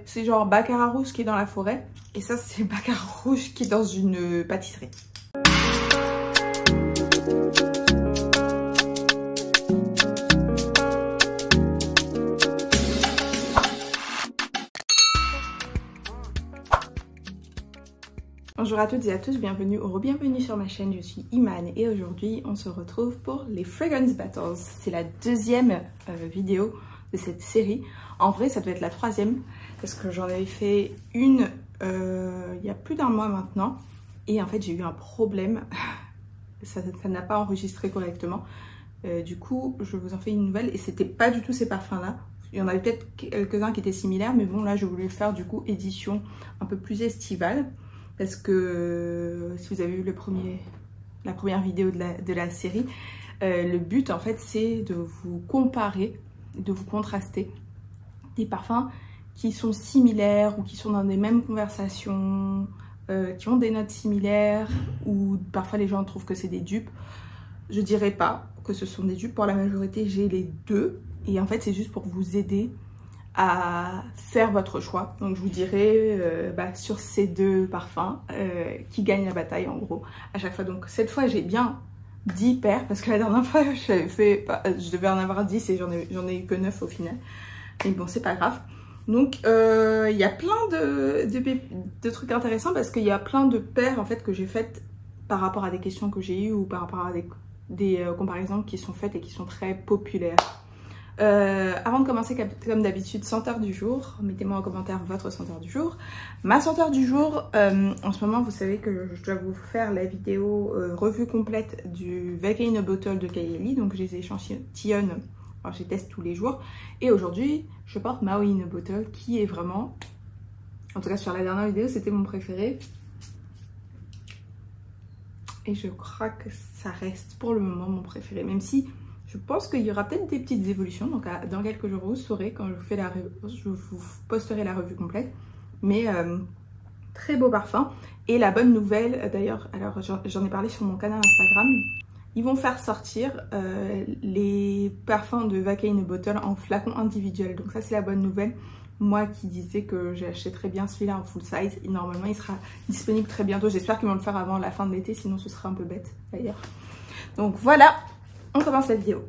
C'est genre baccarat rouge qui est dans la forêt. Et ça, c'est baccarat rouge qui est dans une pâtisserie. Bonjour à toutes et à tous, bienvenue ou re-bienvenue sur ma chaîne, je suis Iman et aujourd'hui on se retrouve pour les Fragrance Battles. C'est la deuxième vidéo de cette série. En vrai ça doit être la troisième parce que j'en avais fait une il y a plus d'un mois maintenant et en fait j'ai eu un problème, ça n'a pas enregistré correctement. Du coup je vous en fais une nouvelle et c'était pas du tout ces parfums là. Il y en avait peut-être quelques-uns qui étaient similaires mais bon là je voulais faire du coup édition un peu plus estivale. Parce que si vous avez vu la première vidéo de la série, le but en fait c'est de vous comparer, de vous contraster des parfums qui sont similaires ou qui sont dans les mêmes conversations, qui ont des notes similaires ou parfois les gens trouvent que c'est des dupes. Je dirais pas que ce sont des dupes, pour la majorité j'ai les deux et en fait c'est juste pour vous aider à faire votre choix. Donc je vous dirai sur ces deux parfums qui gagnent la bataille en gros à chaque fois. Donc cette fois j'ai bien 10 paires parce que la dernière fois j'avais fait, je devais en avoir 10 et j'en ai eu que 9 au final. Mais bon c'est pas grave. Donc il y a plein de trucs intéressants parce qu'il y a plein de paires en fait que j'ai faites par rapport à des questions que j'ai eues ou par rapport à des comparaisons qui sont faites et qui sont très populaires. Avant de commencer, comme d'habitude, senteur du jour. Mettez-moi en commentaire votre senteur du jour. Ma senteur du jour, en ce moment, vous savez que je dois vous faire la vidéo revue complète du Vacay in a Bottle de Kylie. Donc, je les échantillonne, enfin, je les teste tous les jours. Et aujourd'hui, je porte Maui in a Bottle qui est vraiment, en tout cas sur la dernière vidéo, c'était mon préféré. Et je crois que ça reste pour le moment mon préféré, même si je pense qu'il y aura peut-être des petites évolutions, donc dans quelques jours vous saurez quand je vous posterai la revue complète. Mais très beau parfum. Et la bonne nouvelle d'ailleurs, alors j'en ai parlé sur mon canal Instagram, ils vont faire sortir les parfums de Vacay in a Bottle en flacon individuel. Donc ça c'est la bonne nouvelle. Moi qui disais que j'achèterais bien celui-là en full size, et normalement il sera disponible très bientôt. J'espère qu'ils vont le faire avant la fin de l'été, sinon ce sera un peu bête d'ailleurs. Donc voilà. On commence la vidéo.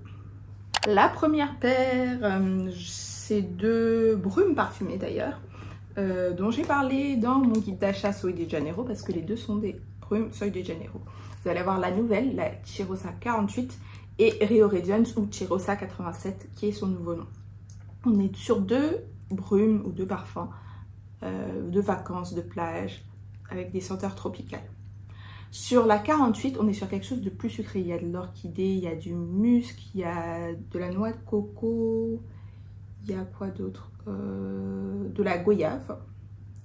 La première paire, c'est deux brumes parfumées d'ailleurs, dont j'ai parlé dans mon guide d'achat Sol de Janeiro, parce que les deux sont des brumes Sol de Janeiro. Vous allez avoir la nouvelle, la Cheirosa 48 et Rio Radiance ou Cheirosa 87 qui est son nouveau nom. On est sur deux brumes ou deux parfums de vacances, de plage, avec des senteurs tropicales. Sur la 48, on est sur quelque chose de plus sucré. Il y a de l'orchidée, il y a du musc, il y a de la noix de coco, il y a quoi d'autre, de la goyave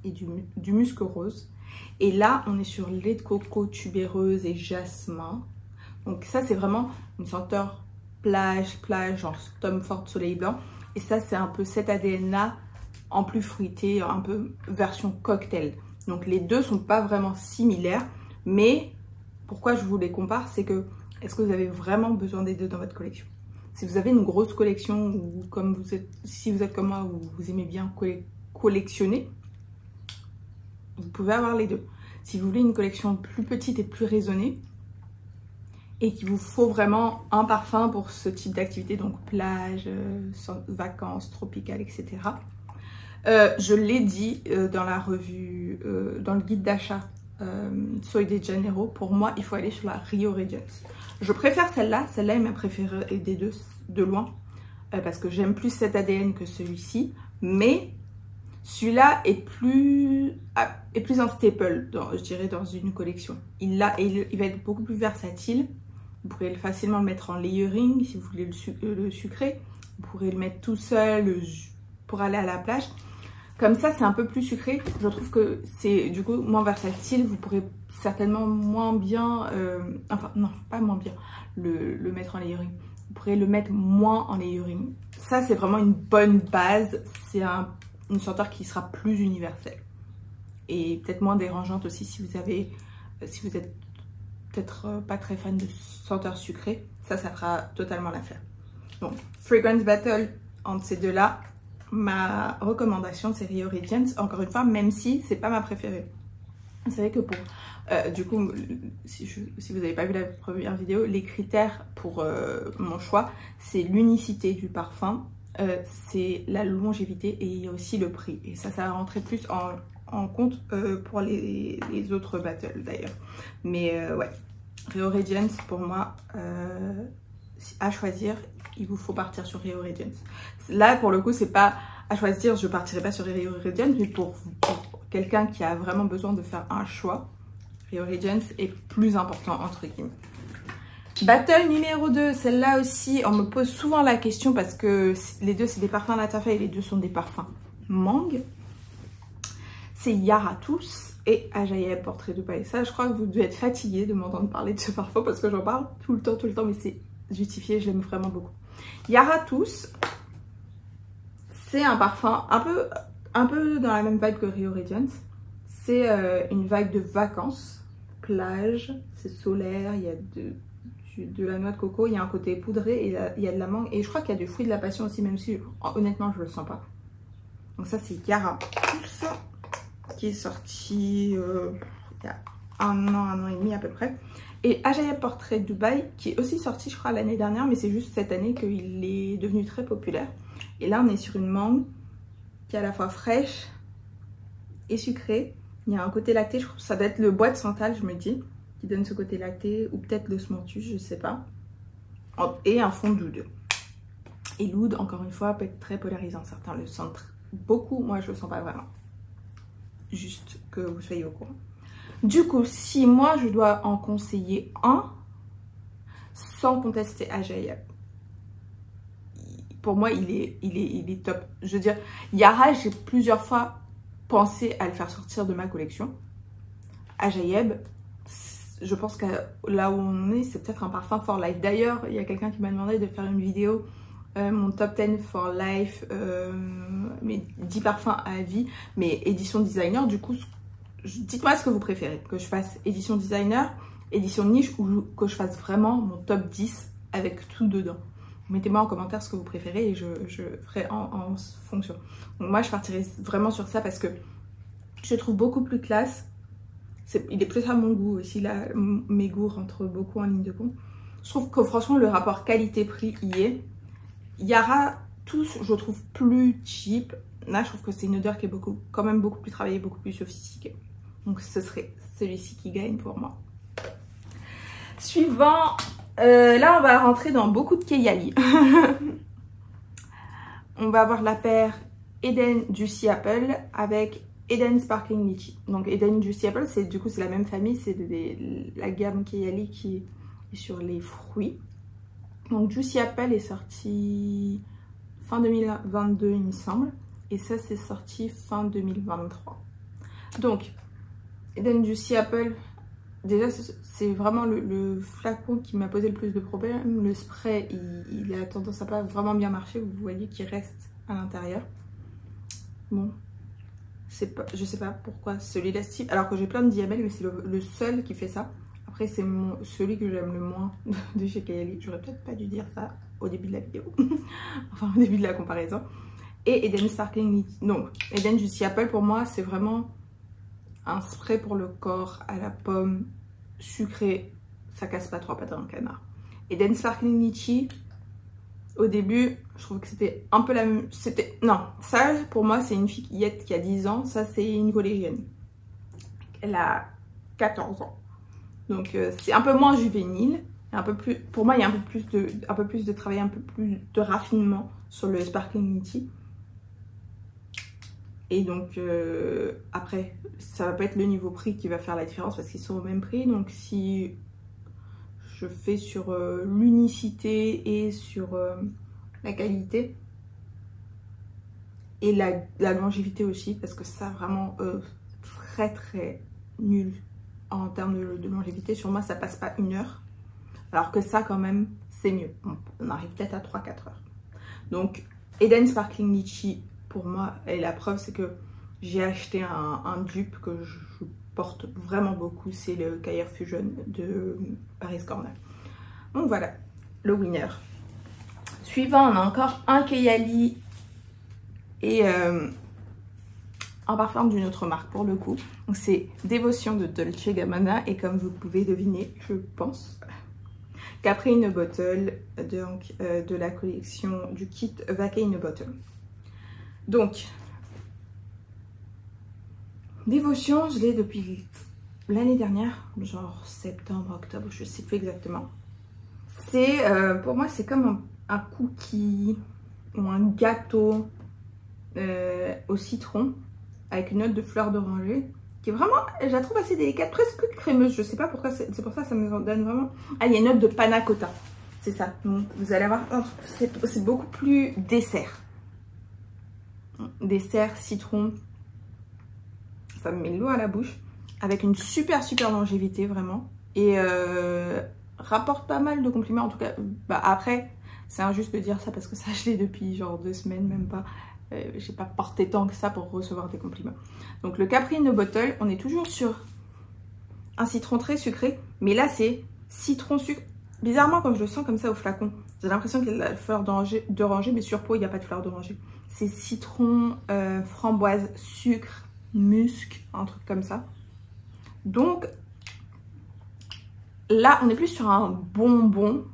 et du musc rose. Et là, on est sur lait de coco, tubéreuse et jasmin. Donc ça, c'est vraiment une senteur plage, genre Tom Ford Soleil Blanc. Et ça, c'est un peu cet ADN-là, en plus fruité, un peu version cocktail. Donc les deux sont pas vraiment similaires. Mais pourquoi je vous les compare, c'est que est-ce que vous avez vraiment besoin des deux dans votre collection? Si vous avez une grosse collection ou si vous êtes comme moi ou vous aimez bien collectionner, vous pouvez avoir les deux. Si vous voulez une collection plus petite et plus raisonnée et qu'il vous faut vraiment un parfum pour ce type d'activité, donc plage, vacances, tropicales, etc. Je l'ai dit dans la revue, dans le guide d'achat Sol de Janeiro, pour moi il faut aller sur la Rio Radiance. Je préfère celle-là est ma préférée des deux de loin parce que j'aime plus cet ADN que celui-ci, mais celui-là est plus un staple je dirais dans une collection. Il va être beaucoup plus versatile. Vous pourrez facilement le mettre en layering si vous voulez le sucrer. Vous pourrez le mettre tout seul pour aller à la plage. Comme ça, c'est un peu plus sucré. Je trouve que c'est du coup moins versatile. Vous pourrez certainement moins bien... enfin, non, pas moins bien le mettre en layering. Vous pourrez le mettre moins en layering. Ça, c'est vraiment une bonne base. C'est une senteur qui sera plus universelle. Et peut-être moins dérangeante aussi si vous êtes peut-être pas très fan de senteurs sucrées. Ça fera totalement l'affaire. Donc, Fragrance Battle entre ces deux-là. ma recommandation c'est Rio Radiance, encore une fois, même si c'est pas ma préférée. C'est vrai que pour du coup, si vous n'avez pas vu la première vidéo, les critères pour mon choix, c'est l'unicité du parfum, c'est la longévité et il y a aussi le prix. Et ça va rentrer plus en compte pour les autres battles d'ailleurs. Mais ouais, Rio Radiance pour moi, à choisir, il vous faut partir sur Rio Radiance. Là pour le coup, c'est pas à choisir, je partirai pas sur Rio Radiance, mais pour quelqu'un qui a vraiment besoin de faire un choix, Rio Radiance est plus important entre guillemets. Battle numéro 2, celle-là aussi, on me pose souvent la question parce que les deux c'est des parfums Lattafa et les deux sont des parfums mangue. C'est Yara Tous et Ajaïeb Portrait Dubaï. Ça, je crois que vous devez être fatigué de m'entendre parler de ce parfum parce que j'en parle tout le temps, mais c'est justifié, je l'aime vraiment beaucoup. Yara Tous, c'est un parfum un peu dans la même vibe que Rio Radiance. C'est une vague de vacances, plage, c'est solaire, il y a de la noix de coco, il y a un côté poudré et il y a de la mangue. Et je crois qu'il y a du fruit de la passion aussi, même si honnêtement je le sens pas. Donc ça c'est Yara Tous, qui est sorti il y a un an et demi à peu près. Et Ajaïeb Portrait Dubaï, qui est aussi sorti je crois l'année dernière, mais c'est juste cette année qu'il est devenu très populaire. Et là on est sur une mangue qui est à la fois fraîche et sucrée. Il y a un côté lacté, je crois que ça doit être le bois de santal, je me dis, qui donne ce côté lacté, ou peut-être l'osmanthus, je sais pas. Et un fond d'oud. Et l'oud, encore une fois, peut être très polarisant. Certains le sentent beaucoup, moi je le sens pas vraiment. Juste que vous soyez au courant. Du coup, si moi je dois en conseiller un, sans contester Ajaïeb, pour moi il est top. Je veux dire, Yara, j'ai plusieurs fois pensé à le faire sortir de ma collection. Ajaïeb, je pense que là où on est, c'est peut-être un parfum for life. D'ailleurs, il y a quelqu'un qui m'a demandé de faire une vidéo, mon top 10 for life, mes 10 parfums à vie, mais édition designer. Du coup, dites-moi ce que vous préférez, que je fasse édition designer, édition niche, ou que je fasse vraiment mon top 10 avec tout dedans. Mettez-moi en commentaire ce que vous préférez et je ferai en fonction. Donc moi je partirai vraiment sur ça parce que je trouve beaucoup plus classe. Il est plus à mon goût aussi, là mes goûts rentrent beaucoup en ligne de compte. Je trouve que franchement le rapport qualité-prix y est. Yara Tous, je trouve plus cheap. Là je trouve que c'est une odeur qui est quand même beaucoup plus travaillée, beaucoup plus sophistiquée. Donc ce serait celui-ci qui gagne pour moi. Suivant. Là, on va rentrer dans beaucoup de Kayali. On va avoir la paire Eden Juicy Apple avec Eden Sparkling Lychee. Donc Eden Juicy Apple, c'est du coup c'est la même famille, c'est la gamme Kayali qui est sur les fruits. Donc Juicy Apple est sorti fin 2022 il me semble, et ça c'est sorti fin 2023. Donc Eden Juicy Apple, déjà c'est vraiment le flacon qui m'a posé le plus de problèmes. Le spray il a tendance à pas vraiment bien marcher, vous voyez qu'il reste à l'intérieur. Bon, je sais pas pourquoi celui-là, alors que j'ai plein de diamètres, mais c'est le seul qui fait ça. Après c'est celui que j'aime le moins de chez Kayali. J'aurais peut-être pas dû dire ça au début de la vidéo, enfin au début de la comparaison. Et Eden Sparkling Lychee. Donc Eden Juicy Apple pour moi c'est vraiment un spray pour le corps à la pomme, sucré, ça casse pas trois pattes dans le canard. Eden Sparkling Lychee, au début, je trouve que c'était un peu la même... Non, ça pour moi c'est une fillette qui a 10 ans, ça c'est une collégienne. Elle a 14 ans. Donc c'est un peu moins juvénile, un peu plus... Pour moi il y a un peu plus de travail, un peu plus de raffinement sur le Sparkling Lychee. Et donc après ça va pas être le niveau prix qui va faire la différence parce qu'ils sont au même prix. Donc si je fais sur l'unicité et sur la qualité et la longévité aussi, parce que ça vraiment très nul en termes de longévité. Sur moi ça passe pas 1 heure, alors que ça quand même c'est mieux, on arrive peut-être à 3-4 heures. Donc Eden Sparkling Lychee pour moi, et la preuve c'est que j'ai acheté un dupe que je porte vraiment beaucoup, c'est le Cayer Fusion de Paris Corner. Donc voilà, le winner. Suivant, on a encore un Kayali Et un parfum d'une autre marque pour le coup. Donc c'est Dévotion de Dolce & Gabbana. Et comme vous pouvez deviner, je pense, Capri in a Bottle, donc de la collection du kit Vacay in a Bottle. Donc, Dévotion, je l'ai depuis l'année dernière, genre septembre, octobre, je sais plus exactement. C'est, pour moi, c'est comme un cookie ou un gâteau au citron avec une note de fleur d'oranger qui est vraiment, je la trouve assez délicate, presque crémeuse. Je sais pas pourquoi, c'est pour ça que ça me donne vraiment... Ah, il y a une note de panna cotta, c'est ça. Donc, vous allez avoir, c'est beaucoup plus dessert. Dessert, citron, ça me met l'eau à la bouche. Avec une super longévité vraiment. Et rapporte pas mal de compliments. En tout cas, bah après, c'est injuste de dire ça parce que ça je l'ai depuis genre 2 semaines, même pas. J'ai pas porté tant que ça pour recevoir des compliments. Donc le Capri in a Bottle, on est toujours sur un citron très sucré. Mais là c'est citron sucre. Bizarrement quand je le sens comme ça au flacon, j'ai l'impression qu'il y a la fleur d'oranger, mais sur peau il n'y a pas de fleur d'oranger. C'est citron, framboise, sucre, musc, un truc comme ça. Donc là on est plus sur un bonbon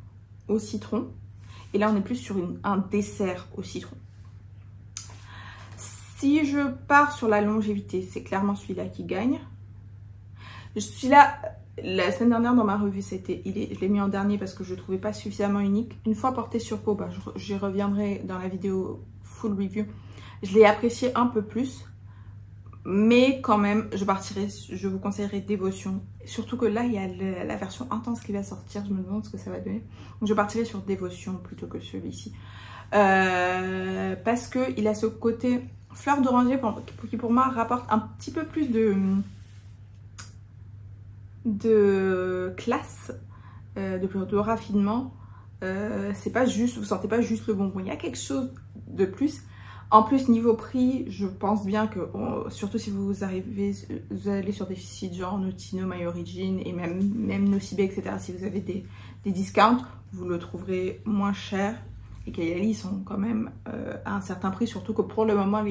au citron. Et là on est plus sur un dessert au citron. Si je pars sur la longévité, c'est clairement celui-là qui gagne. Celui-là, la semaine dernière dans ma revue, je l'ai mis en dernier parce que je ne le trouvais pas suffisamment unique. Une fois porté sur peau, bah, j'y reviendrai dans la vidéo full review. Je l'ai apprécié un peu plus. Mais quand même, je vous conseillerais Dévotion. Surtout que là, il y a la version intense qui va sortir. Je me demande ce que ça va donner. Donc je partirai sur Dévotion plutôt que celui-ci. Parce qu'il a ce côté fleur d'oranger qui pour moi rapporte un petit peu plus de classe, de raffinement. C'est pas juste, vous sentez pas juste le bonbon. Il y a quelque chose de plus. En plus, niveau prix, je pense bien que, surtout si vous allez sur des sites genre Notino, My Origin et même Nocibé, etc. Si vous avez des discounts, vous le trouverez moins cher. Et Kayali, ils sont quand même à un certain prix, surtout que pour le moment,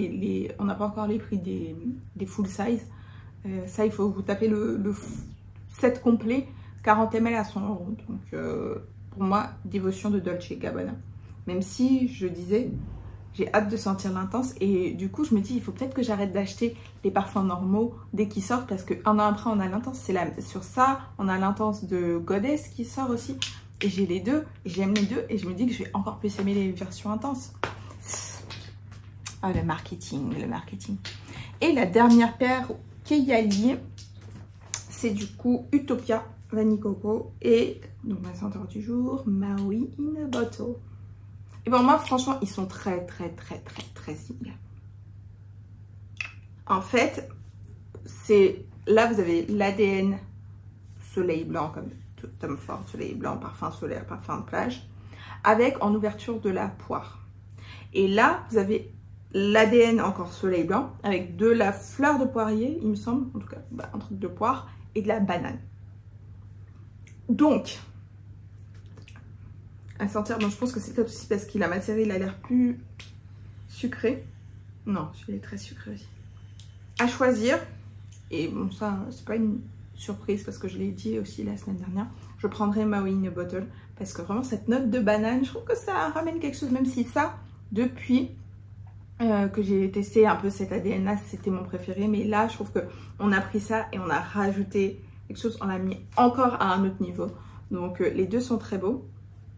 on n'a pas encore les prix des full size. Ça, il faut vous taper le set complet, 40 ml à 100 €. Donc, pour moi, Dévotion de Dolce & Gabbana. Même si, je disais... J'ai hâte de sentir l'intense et du coup je me dis il faut peut-être que j'arrête d'acheter les parfums normaux dès qu'ils sortent parce qu'un an après on a l'intense, sur ça on a l'intense de Goddess qui sort aussi et j'ai les deux, j'aime les deux et je me dis que je vais encore plus aimer les versions intenses. Ah le marketing. Et la dernière paire Kayali, c'est du coup Utopia Vanille Coco et donc ma senteur du jour, Maui in a Bottle. Et pour moi, franchement, ils sont très similaires. En fait, là, vous avez l'ADN soleil blanc, comme Tom Ford, soleil blanc, parfum solaire, parfum de plage, avec en ouverture de la poire. Et là, vous avez l'ADN encore soleil blanc, avec de la fleur de poirier, il me semble, en tout cas, un truc de poire, et de la banane. Donc... à sentir, bon, je pense que c'est peut-être aussi parce qu'il a macéré, il a l'air plus sucré. Non, celui-là est très sucré aussi. À choisir, et bon ça c'est pas une surprise parce que je l'ai dit aussi la semaine dernière, je prendrai Maui in a Bottle parce que vraiment cette note de banane, je trouve que ça ramène quelque chose, même si ça, depuis que j'ai testé un peu cet ADN là, c'était mon préféré, mais là je trouve qu'on a pris ça et on a rajouté quelque chose, on l'a mis encore à un autre niveau. Donc les deux sont très beaux.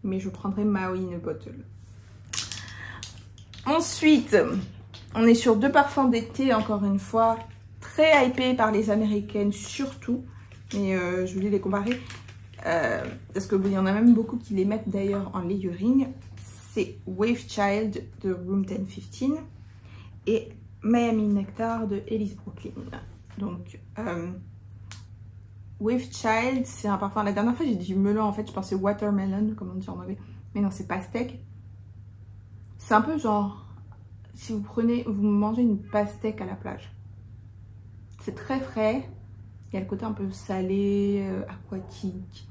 Mais je prendrai Maui in a Bottle. Ensuite, on est sur 2 parfums d'été, encore une fois, très hypés par les Américaines surtout. Mais je voulais les comparer parce qu'il y en a même beaucoup qui les mettent d'ailleurs en layering. C'est Wave Child de Room 1015 et Miami Nectar de Elise Brooklyn. Donc, Wave Child, c'est un parfum. La dernière fois, j'ai dit melon. En fait, je pensais watermelon, comme on dit en anglais. Mais non, c'est pastèque. C'est un peu genre, si vous mangez une pastèque à la plage. C'est très frais. Il y a le côté un peu salé, aquatique.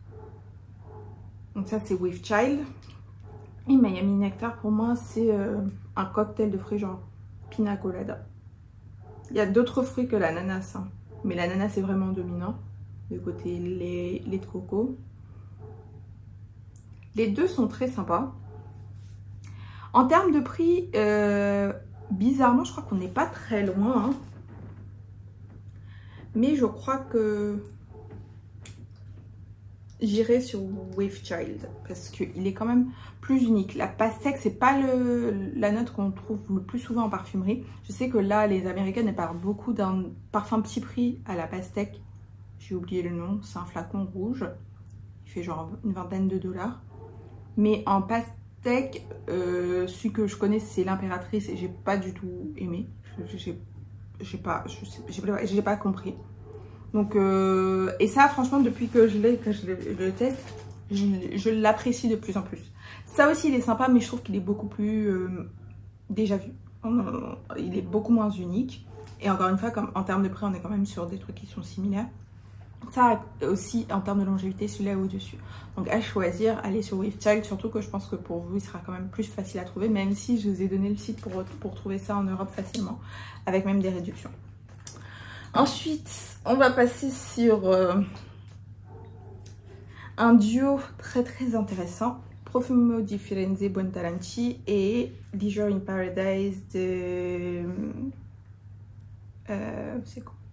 Donc ça, c'est Wave Child. Et Miami Nectar, pour moi, c'est un cocktail de fruits genre pina colada. Il y a d'autres fruits que l'ananas, hein, mais l'ananas est vraiment dominant. Le côté lait de coco. Les deux sont très sympas. En termes de prix, bizarrement, je crois qu'on n'est pas très loin. Hein. Mais je crois que j'irai sur With Child parce qu'il est quand même plus unique. La pastèque, c'est pas la note qu'on trouve le plus souvent en parfumerie. Je sais que là, les Américaines, elles parlent beaucoup d'un parfum petit prix à la pastèque. J'ai oublié le nom, c'est un flacon rouge. Il fait genre une vingtaine de $. Mais en pastèque, celui que je connais, c'est l'impératrice et j'ai pas du tout aimé. J'ai pas compris. Donc, et ça, franchement, depuis que je le teste, je l'apprécie de plus en plus. Ça aussi, il est sympa, mais je trouve qu'il est beaucoup plus déjà vu. Il est beaucoup moins unique. Et encore une fois, comme en termes de prix, on est quand même sur des trucs qui sont similaires. Ça aussi, en termes de longévité, celui-là est au-dessus. Donc, à choisir, allez sur With Child, surtout que je pense que pour vous, il sera quand même plus facile à trouver, même si je vous ai donné le site pour trouver ça en Europe facilement, avec même des réductions. Ensuite, on va passer sur un duo très très intéressant. Profumo di Firenze Buontalenti et Leisure in Paradise de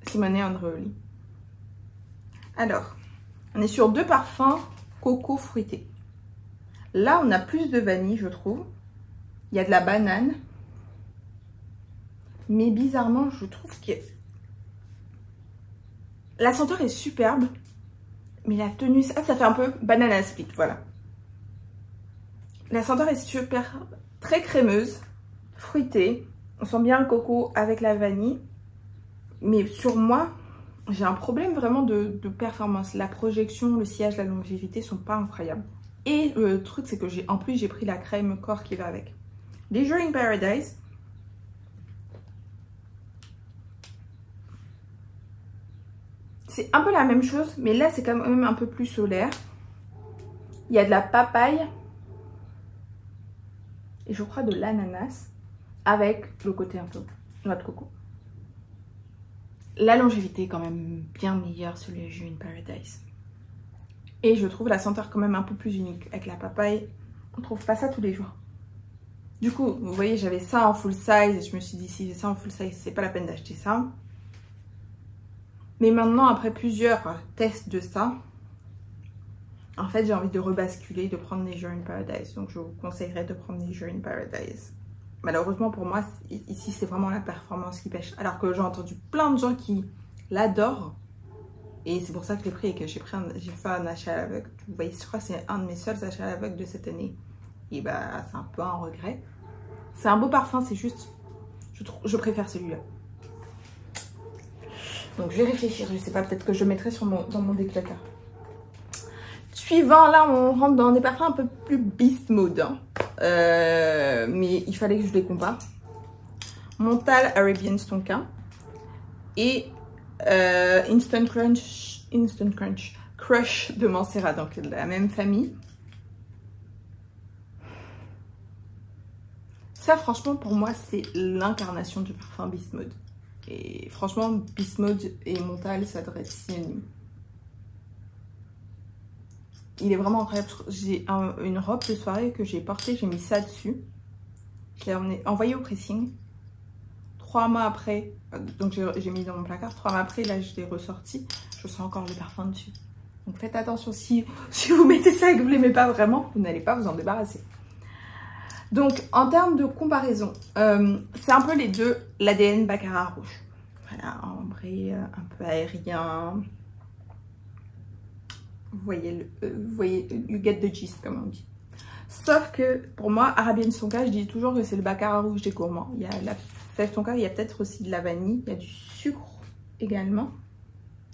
Simone Andreoli. Alors, on est sur deux parfums coco fruité. Là, on a plus de vanille, je trouve. Il y a de la banane. Mais bizarrement, je trouve que la senteur est superbe. Mais la tenue, ça fait un peu banana split, voilà. La senteur est super, très crémeuse, fruitée. On sent bien le coco avec la vanille. Mais sur moi, j'ai un problème vraiment de performance. La projection, le sillage, la longévité sont pas incroyables. Et le truc, c'est que en plus, j'ai pris la crème corps qui va avec. Leisure in Paradise. C'est un peu la même chose, mais là, c'est quand même un peu plus solaire. Il y a de la papaye. Et je crois de l'ananas. Avec le côté un peu noix de coco. La longévité est quand même bien meilleure sur le Leisure in Paradise. Et je trouve la senteur quand même un peu plus unique. Avec la papaye, on trouve pas ça tous les jours. Du coup, vous voyez, j'avais ça en full size. Et je me suis dit, si j'ai ça en full size, c'est pas la peine d'acheter ça. Mais maintenant, après plusieurs tests de ça, en fait, j'ai envie de rebasculer, de prendre Leisure in Paradise. Donc, je vous conseillerais de prendre Leisure in Paradise. Malheureusement pour moi, ici c'est vraiment la performance qui pêche. Alors que j'ai entendu plein de gens qui l'adorent. Et c'est pour ça que je l'ai pris et que j'ai fait un achat à l'aveugle. Vous voyez, je crois que c'est un de mes seuls achats à l'aveugle de cette année. Et bah c'est un peu un regret. C'est un beau parfum, c'est juste, je préfère celui-là. Donc je vais réfléchir, je sais pas, peut-être que je mettrai dans mon déclaqueur. Suivant, là on rentre dans des parfums un peu plus beast mode. Hein. Mais il fallait que je les compare. Montal Arabian Tonka et Instant Crunch Crush de Mancera, donc de la même famille. Ça franchement pour moi c'est l'incarnation du parfum Beast Mode. Et franchement Beast Mode et Montal ça devrait être synonyme. Il est vraiment incroyable. J'ai une robe de soirée que j'ai portée, j'ai mis ça dessus. Je l'ai envoyé au pressing. 3 mois après, donc j'ai mis dans mon placard. 3 mois après, là je l'ai ressorti. Je sens encore le parfum dessus. Donc faites attention, si vous mettez ça et que vous ne l'aimez pas vraiment, vous n'allez pas vous en débarrasser. Donc en termes de comparaison, c'est un peu les deux, l'ADN Baccarat rouge. Voilà, ambré, un peu aérien. Vous voyez, you get the gist, comme on dit. Sauf que, pour moi, Arabian Tonka, je dis toujours que c'est le Baccarat rouge des gourmands. Il y a la fève tonka, il y a peut-être aussi de la vanille, il y a du sucre également,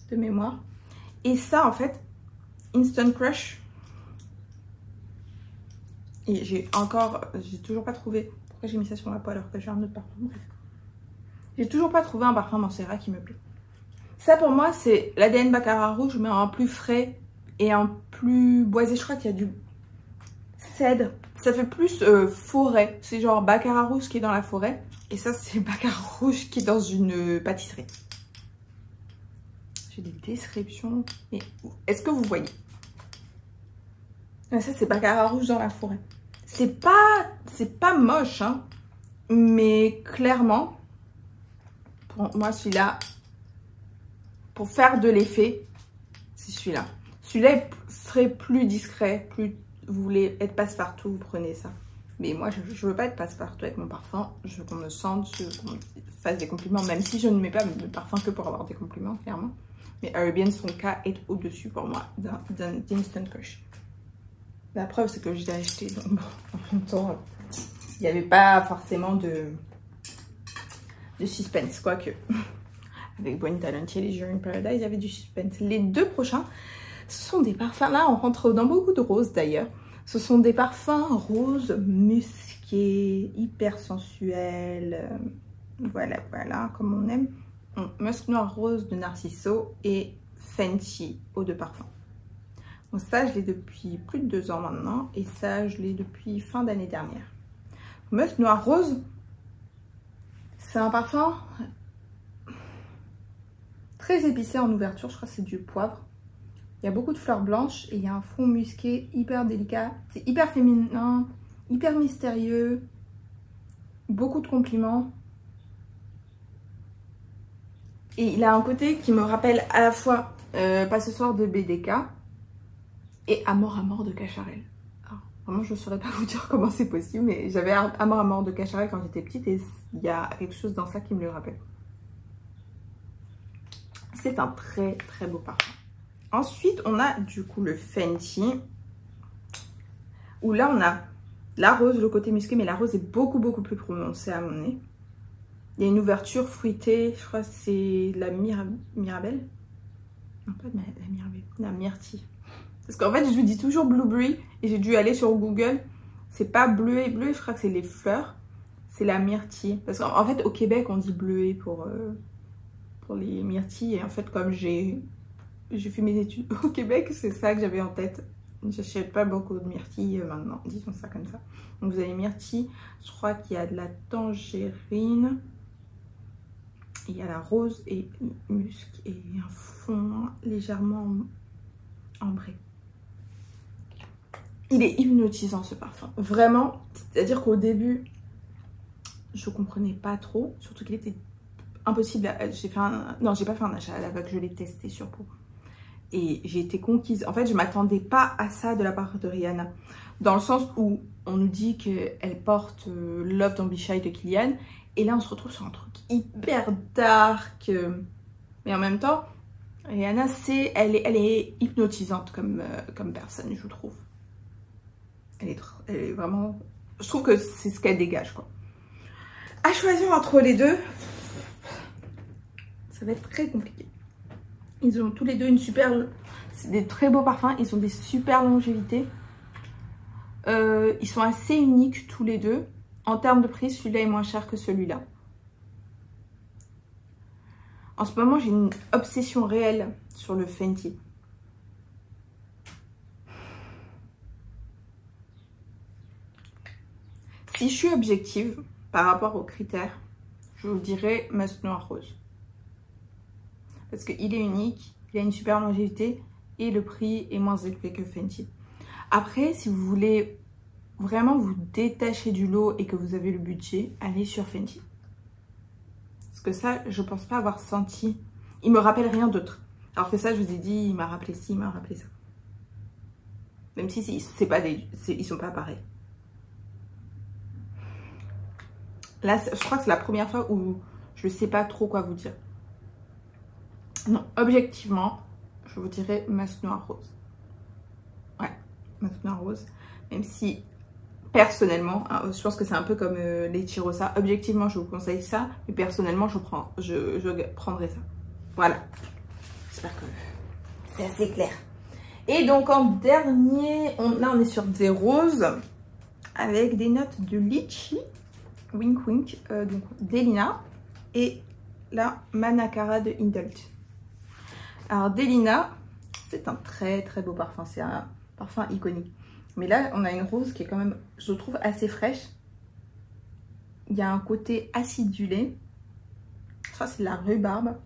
de mémoire. Et ça, en fait, Instant Crush. Et j'ai toujours pas trouvé. Pourquoi j'ai mis ça sur ma peau alors que j'ai un autre parfum? Bref. J'ai toujours pas trouvé un parfum Mancera qui me plaît. Ça, pour moi, c'est l'ADN Baccarat rouge, mais en plus frais. Et un plus boisé, je crois qu'il y a du cèdre. Ça fait plus forêt. C'est genre Baccarat rouge qui est dans la forêt. Et ça, c'est le Baccarat rouge qui est dans une pâtisserie. J'ai des descriptions. Mais est-ce que vous voyez? Ça, c'est Baccarat rouge dans la forêt. C'est pas moche, hein. Mais clairement, pour moi, celui-là, pour faire de l'effet, c'est celui-là. Celui-là serait plus discret, plus vous voulez être passe-partout, vous prenez ça. Mais moi, je veux pas être passe-partout avec mon parfum. Je veux qu'on me sente, je veux qu'on me fasse des compliments, même si je ne mets pas de parfum que pour avoir des compliments, clairement. Mais Arabian, son cas est au-dessus pour moi d'Instant Crush. La preuve, c'est que je l'ai acheté. Donc, bon, en même temps, il n'y avait pas forcément de suspense, quoique. Avec Bonne Talentier, les Jurine Paradise, il y avait du suspense. Les deux prochains, ce sont des parfums. Là, on rentre dans beaucoup de roses d'ailleurs. Ce sont des parfums roses musqués, hyper sensuels. Voilà, voilà, comme on aime. Musk Noir Rose de Narciso et Fenty eau de parfum. Donc ça, je l'ai depuis plus de 2 ans maintenant. Et ça, je l'ai depuis fin d'année dernière. Musk Noir Rose, c'est un parfum très épicé en ouverture. Je crois que c'est du poivre. Il y a beaucoup de fleurs blanches et il y a un fond musqué hyper délicat. C'est hyper féminin, hyper mystérieux. Beaucoup de compliments. Et il a un côté qui me rappelle à la fois Pas ce soir de BDK et Amor de Cacharel. Alors, vraiment, je ne saurais pas vous dire comment c'est possible, mais j'avais Amor de Cacharel quand j'étais petite et il y a quelque chose dans ça qui me le rappelle. C'est un très très beau parfum. Ensuite, on a du coup le Fenty, où là on a la rose, le côté musqué, mais la rose est beaucoup plus prononcée à mon nez. Il y a une ouverture fruitée, je crois que c'est la Mirabelle. Non, pas la Mirabelle, la Myrtille. Parce qu'en fait, je vous dis toujours blueberry et j'ai dû aller sur Google. C'est pas bleuet, je crois que c'est les fleurs. C'est la myrtille. Parce qu'en fait, au Québec, on dit bleuet pour les myrtilles. Et en fait, comme j'ai fait mes études au Québec, c'est ça que j'avais en tête. J'achète pas beaucoup de myrtilles maintenant, disons ça comme ça. Donc vous avez myrtille, je crois qu'il y a de la tangerine, il y a la rose et musc et un fond légèrement ambré. Il est hypnotisant ce parfum, vraiment. C'est-à-dire qu'au début, je comprenais pas trop, surtout qu'il était impossible. Non, j'ai pas fait un achat à la vague, je l'ai testé sur peau. Et j'ai été conquise. En fait, je m'attendais pas à ça de la part de Rihanna. Dans le sens où on nous dit qu'elle porte Love Don't Be Shy de Kilian. Et là, on se retrouve sur un truc hyper dark. Mais en même temps, Rihanna, elle est hypnotisante comme personne, je trouve. Elle est vraiment... Je trouve que c'est ce qu'elle dégage, quoi. À choisir entre les deux, ça va être très compliqué. Ils ont tous les deux une super... C'est des très beaux parfums. Ils ont des super longévités. Ils sont assez uniques tous les deux. En termes de prix, celui-là est moins cher que celui-là. En ce moment, j'ai une obsession réelle sur le Fenty. Si je suis objective par rapport aux critères, je vous dirais Musk Noir Rose. Parce qu'il est unique, il a une super longévité et le prix est moins élevé que Fenty. Après, si vous voulez vraiment vous détacher du lot et que vous avez le budget, allez sur Fenty. Parce que ça, je pense pas avoir senti... Il me rappelle rien d'autre. Alors que ça, je vous ai dit, il m'a rappelé ci, il m'a rappelé ça. Même si c'est pas ils sont pas pareils. Là, je crois que c'est la première fois où je sais pas trop quoi vous dire. Non, objectivement, je vous dirais Musk Noir Rose. Ouais, Musk Noir Rose. Même si, personnellement, hein, je pense que c'est un peu comme les Chirosa. Objectivement, je vous conseille ça. Mais personnellement, je prendrais ça. Voilà. J'espère que c'est assez clair. Et donc, en dernier, là, on est sur des roses avec des notes de litchi. Wink wink. Donc, Delina. Et la Manakara de Indult. Alors Delina, c'est un très très beau parfum, c'est un parfum iconique. Mais là, on a une rose qui est quand même, je trouve, assez fraîche. il y a un côté acidulé. Ça, c'est de la rhubarbe.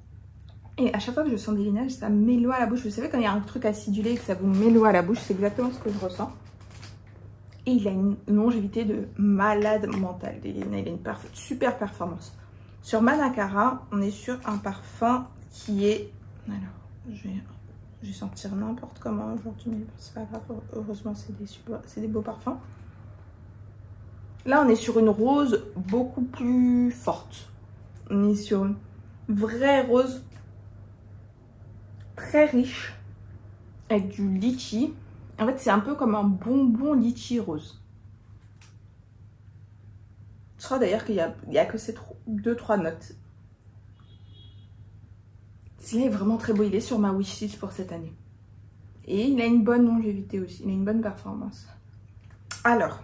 Et à chaque fois que je sens Delina, ça met l'eau à la bouche. Vous savez, quand il y a un truc acidulé et que ça vous met l'eau à la bouche, c'est exactement ce que je ressens. Et il a une longévité de malade mental. Delina, il a une super performance. Sur Manakara, on est sur un parfum qui est... Alors, je vais sentir n'importe comment aujourd'hui, mais c'est pas grave. Heureusement, c'est des beaux parfums. Là, on est sur une rose beaucoup plus forte. On est sur une vraie rose très riche avec du litchi. En fait, c'est un peu comme un bonbon litchi rose. Je crois d'ailleurs qu'il y a que ces 2-3 notes. Celui-là est vraiment très beau. Il est sur ma wishlist pour cette année. Et il a une bonne longévité aussi. Il a une bonne performance. Alors,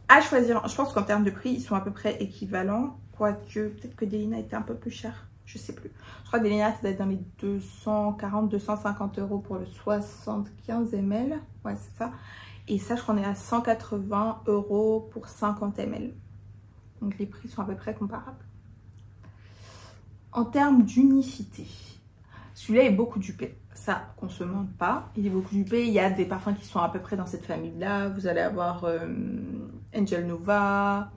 à choisir, je pense qu'en termes de prix, ils sont à peu près équivalents. Quoique, peut-être que Delina était un peu plus cher. Je sais plus. Je crois que Delina, ça doit être dans les 240-250 € pour le 75 ml. Ouais, c'est ça. Et ça, je crois qu'on est à 180 € pour 50 ml. Donc, les prix sont à peu près comparables. En termes d'unicité, celui-là est beaucoup dupé. Ça, qu'on se mente pas. Il est beaucoup dupé. Il y a des parfums qui sont à peu près dans cette famille-là. Vous allez avoir Angel Nova,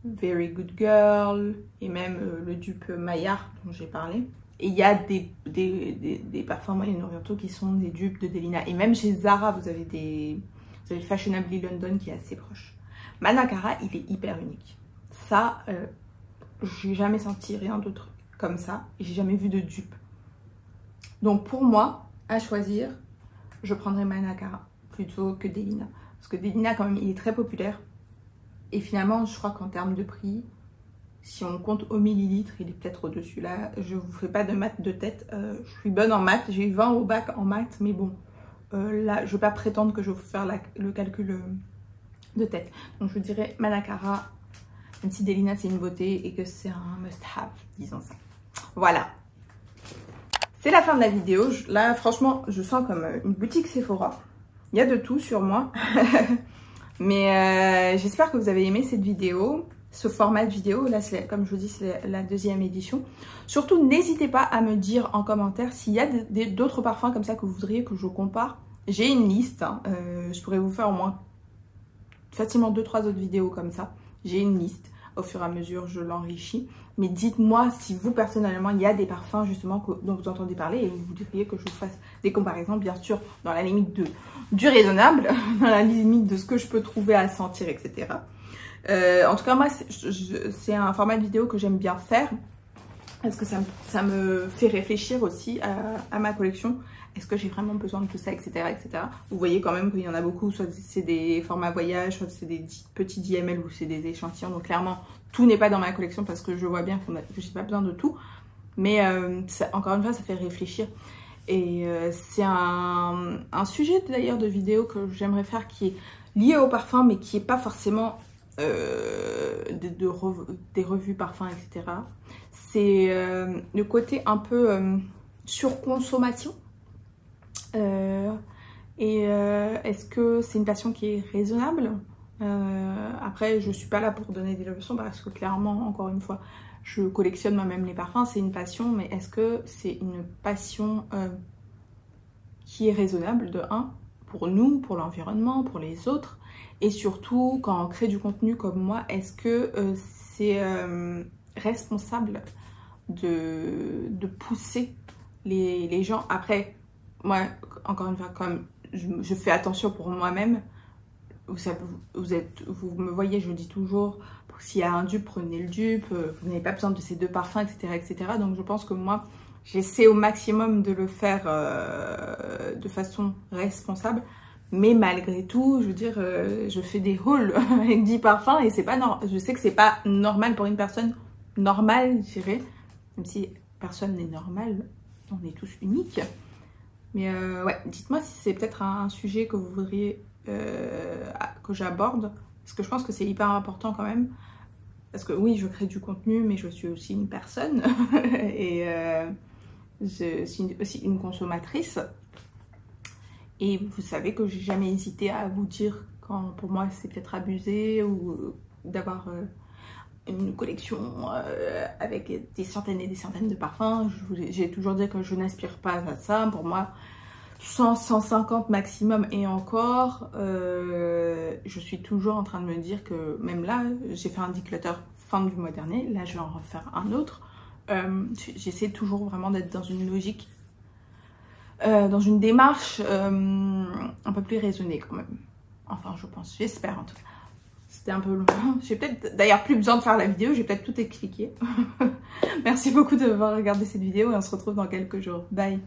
Very Good Girl et même le dupe Maillard dont j'ai parlé. Et il y a des parfums moyen-orientaux qui sont des dupes de Delina. Et même chez Zara, vous avez Fashionably London qui est assez proche. Manakara, il est hyper unique. Ça, j'ai jamais senti rien d'autre comme ça. Et j'ai jamais vu de dupe. Donc pour moi, à choisir, je prendrais Manakara plutôt que Delina. Parce que Delina, quand même, il est très populaire. Et finalement, je crois qu'en termes de prix, si on compte au millilitre, il est peut-être au-dessus. Là, je vous fais pas de maths de tête. Je suis bonne en maths. J'ai eu 20 au bac en maths. Mais bon, là, je ne vais pas prétendre que je vais vous faire le calcul de tête. Donc, je vous dirais Manakara, même si Delina, c'est une beauté et que c'est un must-have, disons ça. Voilà. C'est la fin de la vidéo. Là, franchement, je sens comme une boutique Sephora. Il y a de tout sur moi. Mais j'espère que vous avez aimé cette vidéo, ce format de vidéo. Là, comme je vous dis, c'est la deuxième édition. Surtout, n'hésitez pas à me dire en commentaire s'il y a d'autres parfums comme ça que vous voudriez que je compare. J'ai une liste. Hein. Je pourrais vous faire au moins facilement 2-3 autres vidéos comme ça. J'ai une liste. Au fur et à mesure, je l'enrichis. Mais dites-moi si vous, personnellement, il y a des parfums justement dont vous entendez parler et vous voudriez que je vous fasse des comparaisons, bien sûr, dans la limite du raisonnable, dans la limite de ce que je peux trouver à sentir, etc. En tout cas, moi, c'est un format de vidéo que j'aime bien faire parce que ça me fait réfléchir aussi à ma collection. Est-ce que j'ai vraiment besoin de tout ça, etc., etc. Vous voyez quand même qu'il y en a beaucoup, soit c'est des formats voyage, soit c'est des petits 10 ml ou c'est des échantillons. Donc clairement, tout n'est pas dans ma collection parce que je vois bien que j'ai pas besoin de tout. Mais encore une fois, ça fait réfléchir. Et c'est un sujet d'ailleurs de vidéo que j'aimerais faire qui est lié au parfum, mais qui n'est pas forcément des revues parfums, etc. C'est le côté un peu surconsommation. Est-ce que c'est une passion qui est raisonnable? Après, je suis pas là pour donner des leçons parce que clairement, encore une fois, je collectionne moi-même les parfums, c'est une passion, mais est-ce que c'est une passion qui est raisonnable de 1 pour nous, pour l'environnement, pour les autres, et surtout quand on crée du contenu comme moi, est-ce que c'est responsable de pousser les gens? Après, moi, encore une fois, comme je fais attention pour moi-même, vous me voyez, je dis toujours, s'il y a un dupe, prenez le dupe, vous n'avez pas besoin de ces 2 parfums, etc., etc. Donc je pense que moi, j'essaie au maximum de le faire de façon responsable. Mais malgré tout, je veux dire, je fais des hauls avec 10 parfums et c'est pas je sais que c'est pas normal pour une personne normale, je dirais. Même si personne n'est normal, on est tous uniques. Mais ouais, dites-moi si c'est peut-être un sujet que vous voudriez que j'aborde. Parce que je pense que c'est hyper important quand même. Parce que oui, je crée du contenu, mais je suis aussi une personne. Et je suis aussi une consommatrice. Et vous savez que j'ai jamais hésité à vous dire quand pour moi c'est peut-être abusé ou d'avoir une collection avec des centaines et des centaines de parfums. J'ai toujours dit que je n'aspire pas à ça. Pour moi, 100, 150 maximum et encore, je suis toujours en train de me dire que même là, j'ai fait un declutter fin du mois dernier. Là, je vais en refaire un autre. J'essaie toujours vraiment d'être dans une logique, dans une démarche un peu plus raisonnée quand même. Enfin, je pense, j'espère en tout cas. C'était un peu long. J'ai peut-être d'ailleurs plus besoin de faire la vidéo, j'ai peut-être tout expliqué. Merci beaucoup d'avoir regardé cette vidéo et on se retrouve dans quelques jours. Bye!